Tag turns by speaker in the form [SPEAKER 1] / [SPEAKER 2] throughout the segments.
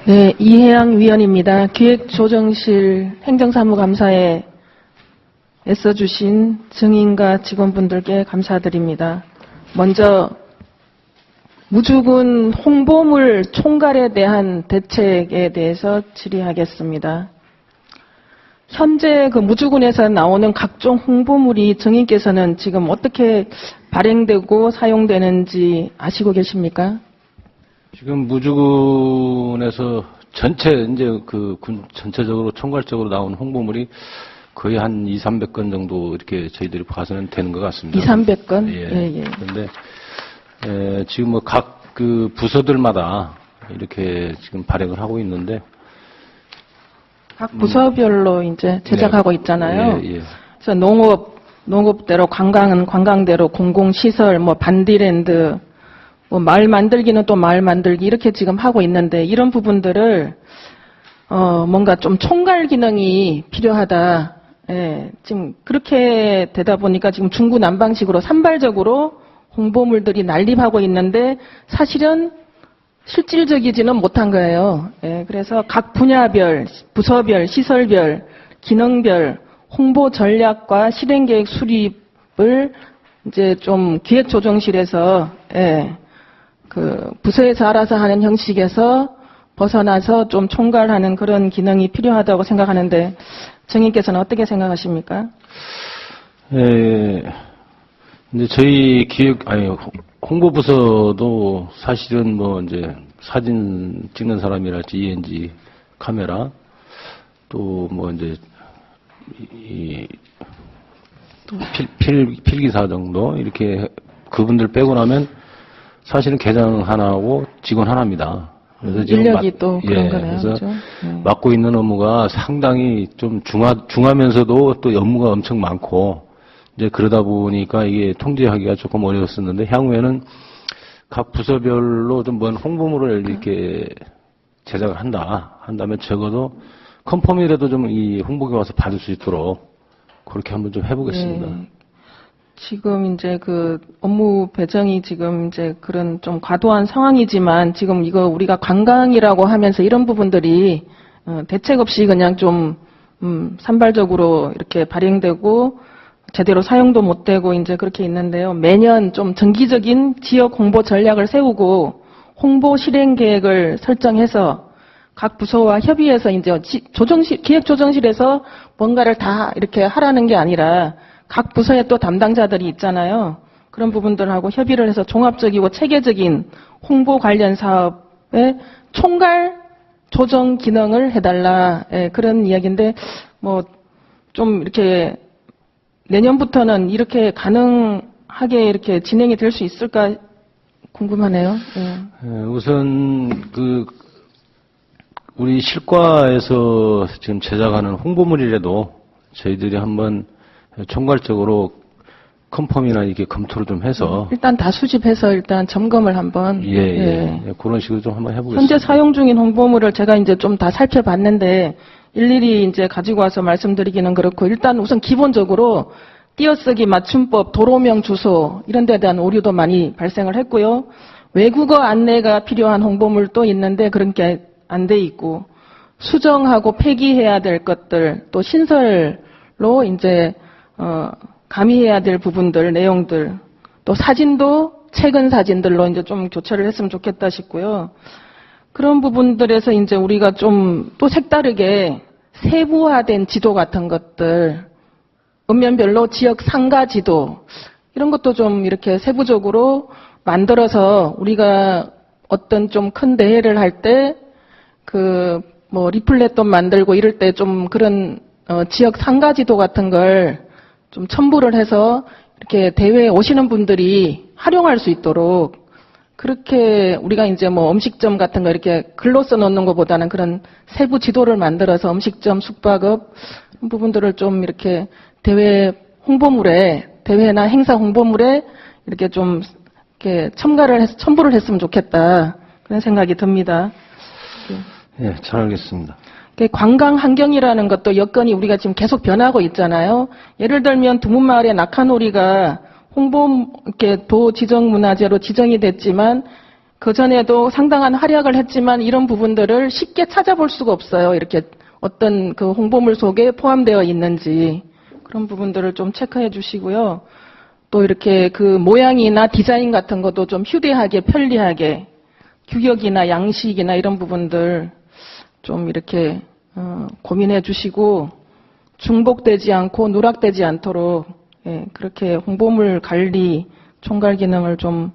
[SPEAKER 1] 네, 이혜영 위원입니다. 기획조정실 행정사무감사에 애써주신 증인과 직원분들께 감사드립니다. 먼저 무주군 홍보물 총괄에 대한 대책에 대해서 질의하겠습니다. 현재 그 무주군에서 나오는 각종 홍보물이 증인께서는 지금 어떻게 발행되고 사용되는지 아시고 계십니까?
[SPEAKER 2] 지금 무주군에서 이제 그 군 전체적으로 총괄적으로 나온 홍보물이 거의 한 200~300건 정도 이렇게 저희들이 봐서는 되는 것 같습니다.
[SPEAKER 1] 200~300건?
[SPEAKER 2] 예. 그런데, 지금 뭐 각 그 부서들마다 이렇게 지금 발행을 하고 있는데.
[SPEAKER 1] 각 부서별로 이제 제작하고 있잖아요.
[SPEAKER 2] 예.
[SPEAKER 1] 그래서 농업대로, 관광은 관광대로, 공공시설, 뭐 반디랜드, 뭐 마을 만들기는 또 마을 만들기 이렇게 지금 하고 있는데 이런 부분들을 뭔가 좀 총괄 기능이 필요하다. 예, 지금 그렇게 되다 보니까 지금 중구난방식으로 산발적으로 홍보물들이 난립하고 있는데 사실은 실질적이지는 못한 거예요. 예, 그래서 각 분야별, 부서별, 시설별, 기능별 홍보 전략과 실행계획 수립을 이제 좀 기획조정실에서 그 부서에서 알아서 하는 형식에서 벗어나서 좀 총괄하는 그런 기능이 필요하다고 생각하는데 정인께서는 어떻게 생각하십니까?
[SPEAKER 2] 이제 저희 홍보부서도 사실은 뭐 이제 사진 찍는 사람이랄지 ENG 카메라 또 뭐 이제 필기사 정도 이렇게 그분들 빼고 나면 사실은 계장 하나하고 직원 하나입니다. 그래서 지금
[SPEAKER 1] 인력이 또 그런 거네요.
[SPEAKER 2] 그래서
[SPEAKER 1] 그렇죠?
[SPEAKER 2] 맡고 있는 업무가 상당히 좀 중하면서도 또 업무가 엄청 많고 이제 그러다 보니까 이게 통제하기가 조금 어려웠었는데 향후에는 각 부서별로 좀 뭔 홍보물을 이렇게 제작을 한다면 적어도 컨펌이라도 좀 이 홍보에 와서 받을 수 있도록 그렇게 한번 좀 해보겠습니다.
[SPEAKER 1] 네. 지금 이제 그 업무 배정이 지금 이제 그런 좀 과도한 상황이지만 지금 이거 우리가 관광이라고 하면서 이런 부분들이 대책 없이 그냥 좀 산발적으로 이렇게 발행되고 제대로 사용도 못 되고 이제 그렇게 있는데요. 매년 좀 정기적인 지역 홍보 전략을 세우고 홍보 실행 계획을 설정해서 각 부서와 협의해서 이제 기획조정실에서 뭔가를 다 이렇게 하라는 게 아니라 각 부서에 또 담당자들이 있잖아요. 그런 부분들하고 협의를 해서 종합적이고 체계적인 홍보 관련 사업에 총괄 조정 기능을 해달라. 그런 이야기인데 뭐 좀 이렇게 내년부터는 이렇게 가능하게 이렇게 진행이 될 수 있을까 궁금하네요.
[SPEAKER 2] 우선 우리 실과에서 지금 제작하는 홍보물이라도 저희들이 한번 총괄적으로 컨펌이나 이렇게 검토를 좀 해서
[SPEAKER 1] 일단 다 수집해서 일단 점검을 한번
[SPEAKER 2] 그런 식으로 좀 한번 해보겠습니다.
[SPEAKER 1] 현재 사용 중인 홍보물을 제가 이제 좀 다 살펴봤는데 일일이 이제 가지고 와서 말씀드리기는 그렇고 일단 우선 기본적으로 띄어쓰기 맞춤법, 도로명 주소 이런 데에 대한 오류도 많이 발생을 했고요. 외국어 안내가 필요한 홍보물도 있는데 그런 게 안 돼 있고 수정하고 폐기해야 될 것들 또 신설로 이제 가미해야 될 부분들, 내용들, 또 사진도 최근 사진들로 이제 좀 교체를 했으면 좋겠다 싶고요. 그런 부분들에서 이제 우리가 좀 또 색다르게 세부화된 지도 같은 것들, 읍면별로 지역 상가 지도, 이런 것도 좀 이렇게 세부적으로 만들어서 우리가 어떤 좀 큰 대회를 할 때 뭐 리플렛도 만들고 이럴 때 좀 그런 지역 상가 지도 같은 걸 좀 첨부를 해서 이렇게 대회에 오시는 분들이 활용할 수 있도록 그렇게 우리가 이제 뭐 음식점 같은 거 이렇게 글로 써놓는 것보다는 그런 세부 지도를 만들어서 음식점, 숙박업 부분들을 좀 이렇게 대회 홍보물에, 대회나 행사 홍보물에 이렇게 좀 이렇게 첨부를 했으면 좋겠다. 그런 생각이 듭니다.
[SPEAKER 2] 예, 잘 알겠습니다.
[SPEAKER 1] 관광 환경이라는 것도 여건이 우리가 지금 계속 변하고 있잖아요. 예를 들면 두문마을의 낙하놀이가 홍보 이렇게 도 지정 문화재로 지정이 됐지만 그전에도 상당한 활약을 했지만 이런 부분들을 쉽게 찾아볼 수가 없어요. 이렇게 어떤 그 홍보물 속에 포함되어 있는지 그런 부분들을 좀 체크해 주시고요. 또 이렇게 그 모양이나 디자인 같은 것도 좀 휴대하게 편리하게 규격이나 양식이나 이런 부분들 좀 이렇게 고민해 주시고 중복되지 않고 누락되지 않도록 그렇게 홍보물 관리 총괄 기능을 좀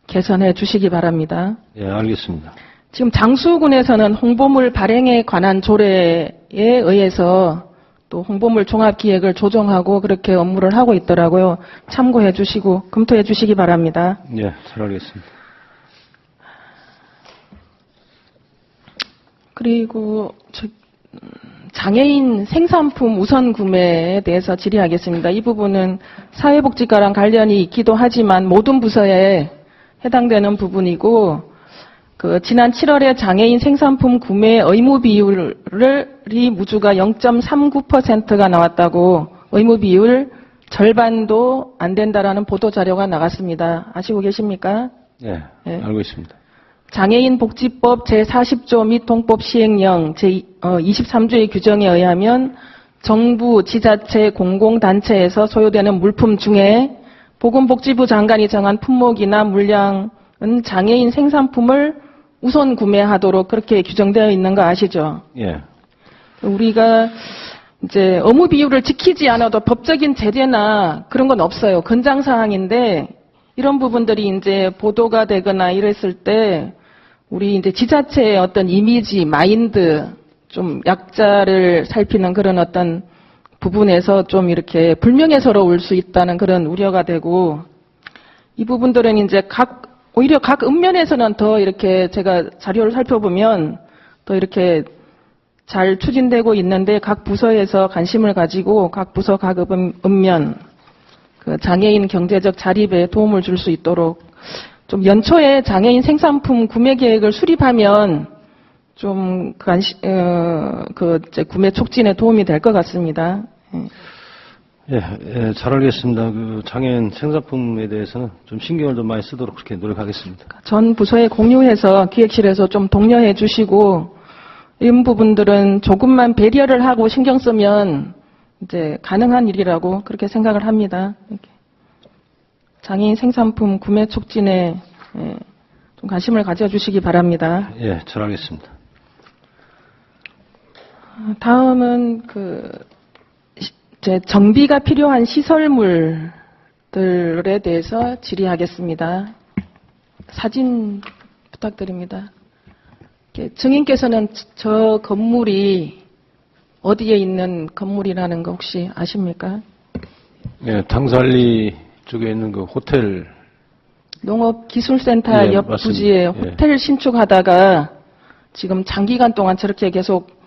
[SPEAKER 1] 개선해 주시기 바랍니다.
[SPEAKER 2] 예, 알겠습니다.
[SPEAKER 1] 지금 장수군에서는 홍보물 발행에 관한 조례에 의해서 또 홍보물 종합기획을 조정하고 그렇게 업무를 하고 있더라고요. 참고해 주시고 검토해 주시기 바랍니다.
[SPEAKER 2] 예, 잘 알겠습니다.
[SPEAKER 1] 그리고 장애인 생산품 우선 구매에 대해서 질의하겠습니다. 이 부분은 사회복지과랑 관련이 있기도 하지만 모든 부서에 해당되는 부분이고 지난 7월에 장애인 생산품 구매 의무 비율이 무주가 0.39%가 나왔다고 의무 비율 절반도 안 된다라는 보도 자료가 나갔습니다. 아시고 계십니까?
[SPEAKER 2] 예,
[SPEAKER 1] 예.
[SPEAKER 2] 알고 있습니다.
[SPEAKER 1] 장애인 복지법 제40조 및 동법 시행령 제23조의 규정에 의하면 정부, 지자체, 공공단체에서 소요되는 물품 중에 보건복지부 장관이 정한 품목이나 물량은 장애인 생산품을 우선 구매하도록 그렇게 규정되어 있는 거 아시죠?
[SPEAKER 2] 예.
[SPEAKER 1] 우리가 이제 의무 비율을 지키지 않아도 법적인 제재나 그런 건 없어요. 권장사항인데 이런 부분들이 이제 보도가 되거나 이랬을 때 우리 이제 지자체의 어떤 이미지, 마인드, 좀 약자를 살피는 그런 어떤 부분에서 좀 이렇게 불명예스러울 수 있다는 그런 우려가 되고 이 부분들은 이제 오히려 각 읍면에서는 더 이렇게 제가 자료를 살펴보면 더 이렇게 잘 추진되고 있는데 각 부서에서 관심을 가지고 각 부서 각 읍면 그 장애인 경제적 자립에 도움을 줄 수 있도록 좀 연초에 장애인 생산품 구매 계획을 수립하면 좀 이제 구매 촉진에 도움이 될 것 같습니다.
[SPEAKER 2] 예, 잘 알겠습니다. 그 장애인 생산품에 대해서는 좀 신경을 좀 많이 쓰도록 그렇게 노력하겠습니다.
[SPEAKER 1] 전 부서에 공유해서 기획실에서 좀 독려해 주시고 이런 부분들은 조금만 배려를 하고 신경 쓰면 이제 가능한 일이라고 그렇게 생각을 합니다. 이렇게. 장애인 생산품 구매 촉진에 좀 관심을 가져주시기 바랍니다.
[SPEAKER 2] 예, 잘 알겠습니다.
[SPEAKER 1] 다음은 이제 정비가 필요한 시설물들에 대해서 질의하겠습니다. 사진 부탁드립니다. 증인께서는 저 건물이 어디에 있는 건물이라는 거 혹시 아십니까?
[SPEAKER 2] 예, 당살리 쪽에 있는 그 호텔.
[SPEAKER 1] 농업기술센터
[SPEAKER 2] 예,
[SPEAKER 1] 옆
[SPEAKER 2] 맞습니다.
[SPEAKER 1] 부지에
[SPEAKER 2] 예.
[SPEAKER 1] 호텔 신축하다가 지금 장기간 동안 저렇게 계속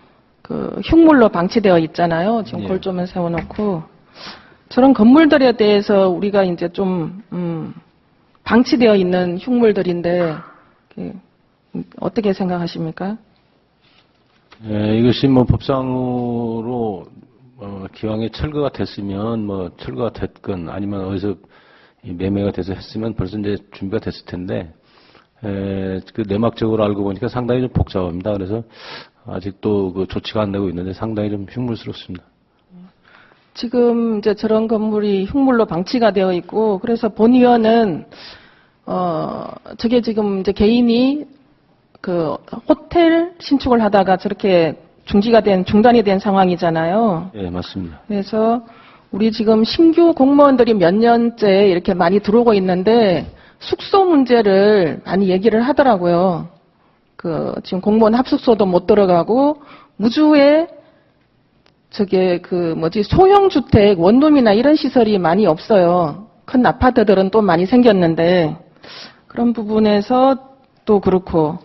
[SPEAKER 1] 흉물로 방치되어 있잖아요. 지금
[SPEAKER 2] 예.
[SPEAKER 1] 골조면 세워놓고 저런 건물들에 대해서 우리가 이제 좀 방치되어 있는 흉물들인데 어떻게 생각하십니까?
[SPEAKER 2] 예, 이것이 뭐 법상으로 기왕에 철거가 됐으면 뭐 철거가 됐건 아니면 어디서 매매가 돼서 했으면 벌써 이제 준비가 됐을 텐데 그 내막적으로 알고 보니까 상당히 좀 복잡합니다. 그래서 아직도 그 조치가 안 되고 있는데 상당히 좀 흉물스럽습니다.
[SPEAKER 1] 지금 이제 저런 건물이 흉물로 방치가 되어 있고 그래서 본위원은 저게 지금 이제 개인이 그 호텔 신축을 하다가 저렇게 중단이 된 상황이잖아요.
[SPEAKER 2] 예, 맞습니다.
[SPEAKER 1] 그래서 우리 지금 신규 공무원들이 몇 년째 이렇게 많이 들어오고 있는데 숙소 문제를 많이 얘기를 하더라고요. 지금 공무원 합숙소도 못 들어가고 무주에 소형 주택 원룸이나 이런 시설이 많이 없어요. 큰 아파트들은 또 많이 생겼는데 그런 부분에서 또 그렇고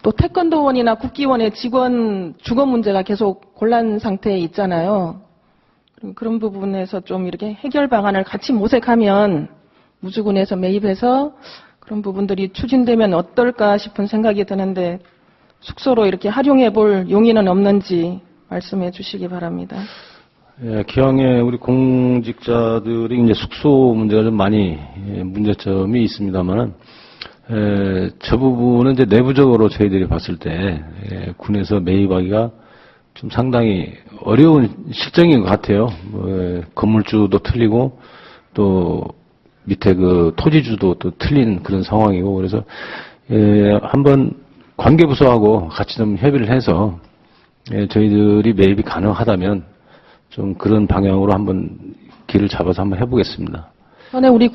[SPEAKER 1] 또 태권도원이나 국기원의 직원 주거 문제가 계속 곤란 상태에 있잖아요. 그런 부분에서 좀 이렇게 해결 방안을 같이 모색하면 무주군에서 매입해서 그런 부분들이 추진되면 어떨까 싶은 생각이 드는데 숙소로 이렇게 활용해 볼 용의는 없는지 말씀해 주시기 바랍니다.
[SPEAKER 2] 예, 기왕에 우리 공직자들이 이제 숙소 문제가 좀 많이 문제점이 있습니다만은 저 부분은 이제 내부적으로 저희들이 봤을 때 군에서 매입하기가 좀 상당히 어려운 실정인 것 같아요. 건물주도 틀리고 또 밑에 그 토지주도 또 틀린 그런 상황이고 그래서 한번 관계부서하고 같이 좀 협의를 해서 저희들이 매입이 가능하다면 좀 그런 방향으로 한번 길을 잡아서 한번 해보겠습니다.
[SPEAKER 1] 전에 우리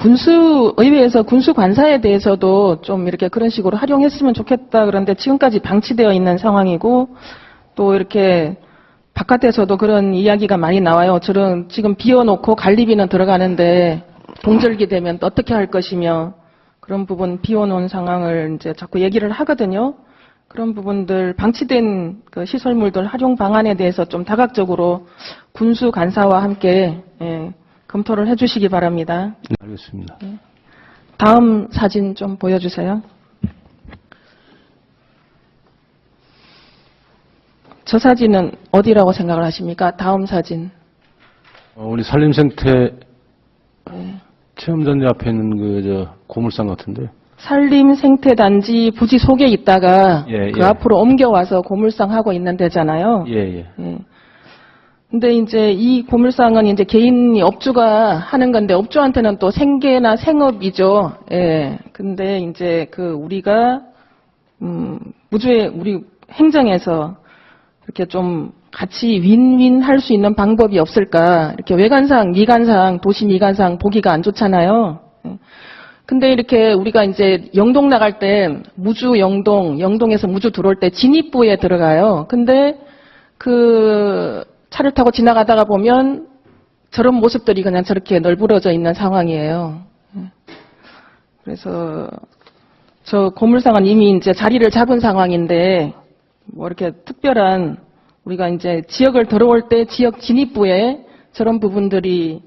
[SPEAKER 1] 의회에서 군수 관사에 대해서도 좀 이렇게 그런 식으로 활용했으면 좋겠다. 그런데 지금까지 방치되어 있는 상황이고 또 이렇게 바깥에서도 그런 이야기가 많이 나와요. 저는 지금 비워놓고 관리비는 들어가는데 동절기 되면 또 어떻게 할 것이며 그런 부분 비워놓은 상황을 이제 자꾸 얘기를 하거든요. 그런 부분들 방치된 그 시설물들 활용 방안에 대해서 좀 다각적으로 군수 관사와 함께 검토를 해주시기 바랍니다.
[SPEAKER 2] 네, 알겠습니다.
[SPEAKER 1] 다음 사진 좀 보여주세요. 저 사진은 어디라고 생각을 하십니까? 다음 사진.
[SPEAKER 2] 우리 산림생태 체험단지 앞에 있는 고물상 같은데.
[SPEAKER 1] 산림생태단지 부지 속에 있다가
[SPEAKER 2] 예,
[SPEAKER 1] 그
[SPEAKER 2] 예.
[SPEAKER 1] 앞으로 옮겨와서 고물상 하고 있는 데잖아요.
[SPEAKER 2] 예.
[SPEAKER 1] 근데 이제 이 고물상은 이제 개인이 업주가 하는 건데 업주한테는 또 생계나 생업이죠. 예. 근데 이제 우리가 우리 행정에서 이렇게 좀 같이 윈윈 할 수 있는 방법이 없을까? 이렇게 외관상, 미관상, 도시 미관상 보기가 안 좋잖아요. 예. 근데 이렇게 우리가 이제 영동 나갈 때 무주 영동에서 무주 들어올 때 진입부에 들어가요. 근데 차를 타고 지나가다가 보면 저런 모습들이 그냥 저렇게 널브러져 있는 상황이에요. 그래서 저 고물상은 이미 이제 자리를 잡은 상황인데 뭐 이렇게 특별한 우리가 이제 지역을 들어올 때 지역 진입부에 저런 부분들이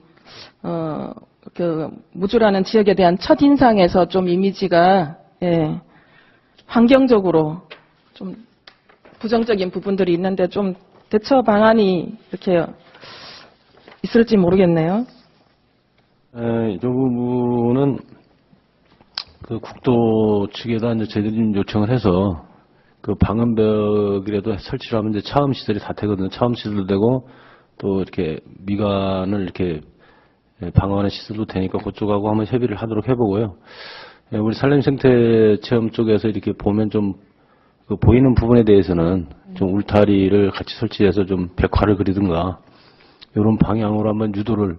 [SPEAKER 1] 무주라는 지역에 대한 첫인상에서 좀 이미지가 환경적으로 좀 부정적인 부분들이 있는데 좀 대처 방안이 이렇게 있을지 모르겠네요.
[SPEAKER 2] 이 부분은 국도 측에다 이제 저희들이 좀 요청을 해서 방음벽이라도 설치를 하면 이제 차음 시설이 다 되거든요. 차음 시설도 되고 또 이렇게 미관을 이렇게 방어하는 시설도 되니까 그쪽하고 한번 협의를 하도록 해보고요. 우리 산림생태 체험 쪽에서 이렇게 보면 좀 보이는 부분에 대해서는 좀 울타리를 같이 설치해서 좀 벽화를 그리든가 이런 방향으로 한번 유도를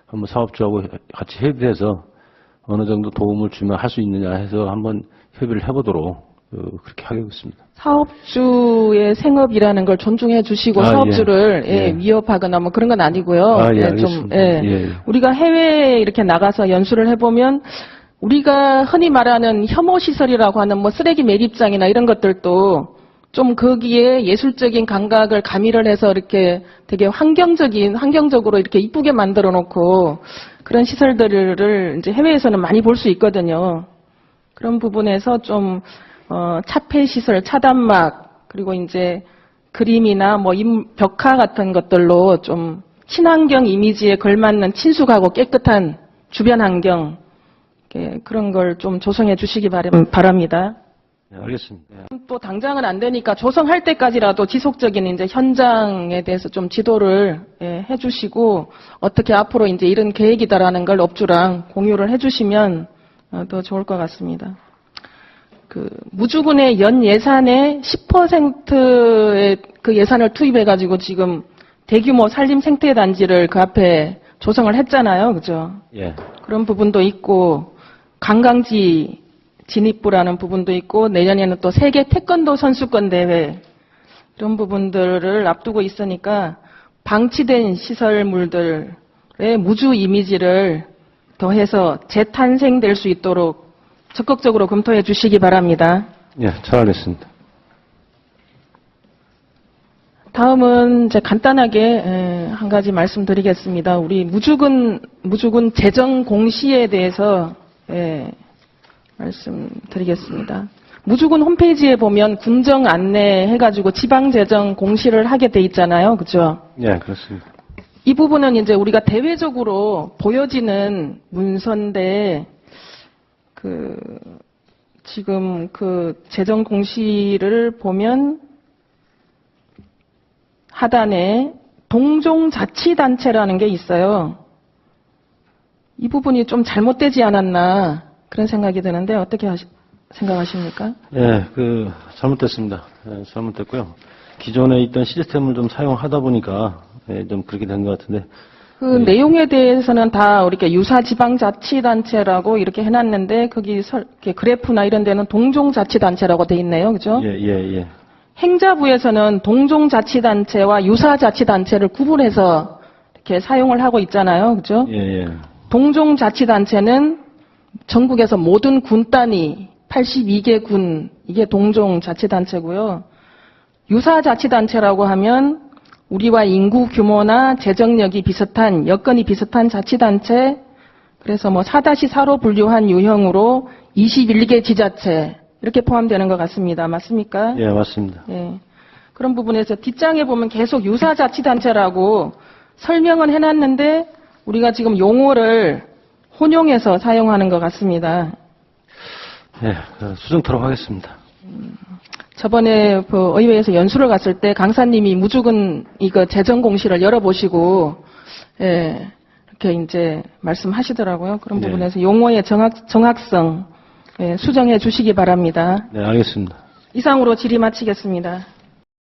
[SPEAKER 2] 한번 사업주하고 같이 협의해서 어느 정도 도움을 주면 할 수 있느냐 해서 한번 협의를 해보도록 그렇게 하겠습니다.
[SPEAKER 1] 사업주의 생업이라는 걸 존중해 주시고 사업주를 위협하거나 뭐 그런 건 아니고요.
[SPEAKER 2] 알겠습니다.
[SPEAKER 1] 우리가 해외에 이렇게 나가서 연수를 해보면 우리가 흔히 말하는 혐오 시설이라고 하는 뭐 쓰레기 매립장이나 이런 것들도 좀 거기에 예술적인 감각을 가미를 해서 이렇게 되게 환경적으로 이렇게 이쁘게 만들어 놓고 그런 시설들을 이제 해외에서는 많이 볼 수 있거든요. 그런 부분에서 좀 차폐 시설, 차단막, 그리고 이제 그림이나 뭐 벽화 같은 것들로 좀 친환경 이미지에 걸맞는 친숙하고 깨끗한 주변 환경, 그런 걸 좀 조성해 주시기 바랍니다.
[SPEAKER 2] 네, 알겠습니다.
[SPEAKER 1] 또 당장은 안 되니까 조성할 때까지라도 지속적인 이제 현장에 대해서 좀 지도를 해 주시고 어떻게 앞으로 이제 이런 계획이다라는 걸 업주랑 공유를 해 주시면 더 좋을 것 같습니다. 무주군의 연 예산의 10%의 그 예산을 투입해가지고 지금 대규모 산림 생태단지를 그 앞에 조성을 했잖아요. 그죠?
[SPEAKER 2] 예.
[SPEAKER 1] 그런 부분도 있고, 관광지 진입부라는 부분도 있고, 내년에는 또 세계 태권도 선수권 대회, 이런 부분들을 앞두고 있으니까 방치된 시설물들의 무주 이미지를 더해서 재탄생될 수 있도록 적극적으로 검토해 주시기 바랍니다.
[SPEAKER 2] 예, 잘 알겠습니다.
[SPEAKER 1] 다음은 이제 간단하게 한 가지 말씀드리겠습니다. 우리 무주군 재정 공시에 대해서 말씀드리겠습니다. 무주군 홈페이지에 보면 군정 안내 해가지고 지방 재정 공시를 하게 돼 있잖아요, 그죠?
[SPEAKER 2] 예, 그렇습니다.
[SPEAKER 1] 이 부분은 이제 우리가 대외적으로 보여지는 문서인데 지금 그 재정 공시를 보면 하단에 동종자치단체라는 게 있어요. 이 부분이 좀 잘못되지 않았나 그런 생각이 드는데 어떻게 생각하십니까?
[SPEAKER 3] 예, 잘못됐습니다. 예, 잘못됐고요. 기존에 있던 시스템을 좀 사용하다 보니까 예, 좀 그렇게 된 것 같은데.
[SPEAKER 1] 그 내용에 대해서는 다 이렇게 유사지방자치단체라고 이렇게 해놨는데 거기 이렇게 그래프나 이런 데는 동종자치단체라고 돼 있네요, 그죠?
[SPEAKER 3] 예.
[SPEAKER 1] 행자부에서는 동종자치단체와 유사자치단체를 구분해서 이렇게 사용을 하고 있잖아요, 그죠?
[SPEAKER 3] 예.
[SPEAKER 1] 동종자치단체는 전국에서 모든 군 단위 82개 군 이게 동종자치단체고요. 유사자치단체라고 하면 우리와 인구 규모나 재정력이 비슷한 여건이 비슷한 자치단체 그래서 뭐 4-4로 분류한 유형으로 21개 지자체 이렇게 포함되는 것 같습니다. 맞습니까?
[SPEAKER 3] 예, 맞습니다.
[SPEAKER 1] 예. 그런 부분에서 뒷장에 보면 계속 유사자치단체라고 설명은 해놨는데 우리가 지금 용어를 혼용해서 사용하는 것 같습니다.
[SPEAKER 3] 예, 수정토록 하겠습니다.
[SPEAKER 1] 저번에 그 의회에서 연수를 갔을 때 강사님이 무조건 이거 재정 공시를 열어보시고 예, 이렇게 이제 말씀하시더라고요. 그런
[SPEAKER 3] 네.
[SPEAKER 1] 부분에서 용어의 정확성 예, 수정해 주시기 바랍니다.
[SPEAKER 3] 네, 알겠습니다.
[SPEAKER 1] 이상으로 질의 마치겠습니다.